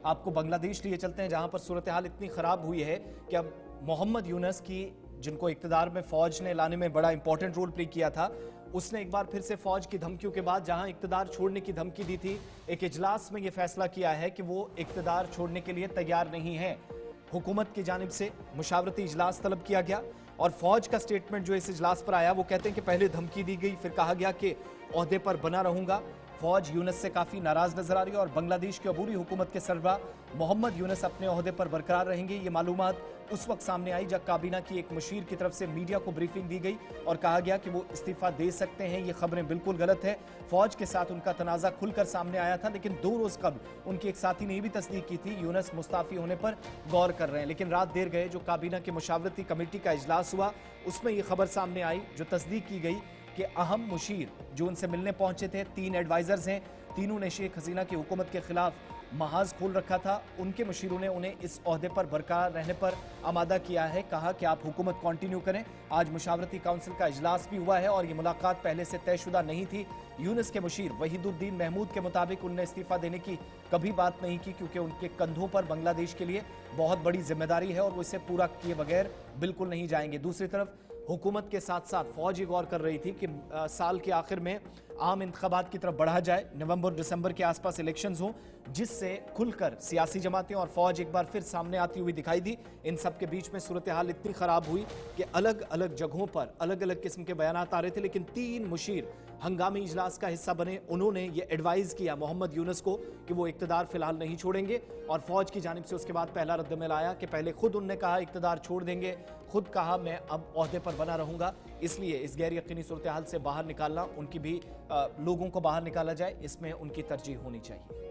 आपको बांग्लादेश लिए चलते हैं, जहां पर सूरत हाल इतनी खराब हुई है कि अब मोहम्मद यूनुस की, जिनको इक्तदार में फौज ने लाने में बड़ा इंपॉर्टेंट रोल प्ले किया था, उसने एक बार फिर से फौज की धमकियों के बाद जहां इक्तदार छोड़ने की धमकी दी थी, एक इजलास में यह फैसला किया है कि वो इक्तदार छोड़ने के लिए तैयार नहीं है। हुकूमत की जानिब से मुशावरती इजलास तलब किया गया और फौज का स्टेटमेंट जो इस इजलास पर आया, वो कहते हैं कि पहले धमकी दी गई, फिर कहा गया कि ओहदे पर बना रहूंगा। फौज यूनुस से काफी नाराज नजर आ रही है और बांग्लादेश की अबूरी हुकूमत के सरबराह मोहम्मद यूनुस अपने ओहदे पर बरकरार रहेंगे। ये मालूमात उस वक्त सामने आई जब काबीना की एक मुशीर की तरफ से मीडिया को ब्रीफिंग दी गई और कहा गया कि वो इस्तीफा दे सकते हैं। ये खबरें बिल्कुल गलत है। फौज के साथ उनका तनाजा खुलकर सामने आया था, लेकिन 2 रोज कबल उनकी एक साथी ने भी तस्दीक की थी यूनुस मुस्ताफी होने पर गौर कर रहे हैं। लेकिन रात देर गए जो काबीना की मुशावरती कमेटी का इजलास हुआ, उसमें यह खबर सामने आई जो तस्दीक की गई कि अहम मुशीर जो उनसे मिलने पहुंचे थे, 3 एडवाइजर्स हैं, तीनों ने शेख हसीना की हुकूमत के खिलाफ महाज खोल रखा था। उनके मुशीरों ने उन्हें इस ओहदे पर बरकरार रहने पर आमादा किया है। कहा कि आप हुकूमत कंटिन्यू करें। आज मुशावरती काउंसिल का इजलास भी हुआ है और ये मुलाकात पहले से तयशुदा नहीं थी। यूनुस के मुशीर वहीदुद्दीन महमूद के मुताबिक उन्होंने इस्तीफा देने की कभी बात नहीं की, क्योंकि उनके कंधों पर बांग्लादेश के लिए बहुत बड़ी जिम्मेदारी है और वो इसे पूरा किए बगैर बिल्कुल नहीं जाएंगे। दूसरी तरफ हुकूमत के साथ साथ फौज ये गौर कर रही थी कि साल के आखिर में आम इंतखाबात की तरफ बढ़ा जाए, नवंबर दिसंबर के आसपास इलेक्शंस हों, जिससे खुलकर सियासी जमातें और फौज एक बार फिर सामने आती हुई दिखाई दी। इन सब के बीच में सूरत हाल इतनी खराब हुई कि अलग अलग जगहों पर अलग अलग किस्म के बयानात आ रहे थे, लेकिन 3 मुशीर हंगामी इजलास का हिस्सा बने। उन्होंने ये एडवाइज किया मोहम्मद यूनुस को कि वो इक्तदार फिलहाल नहीं छोड़ेंगे और फौज की जानिब से उसके बाद पहला रद्दमल आया कि पहले खुद उन्होंने कहा इक्तदार छोड़ देंगे, खुद कहा मैं अब ओहदे पर बना रहूंगा। इसलिए इस गैर यकीनी सूरत हाल से बाहर निकालना, उनकी भी लोगों को बाहर निकाला जाए, इसमें उनकी तरजीह होनी चाहिए।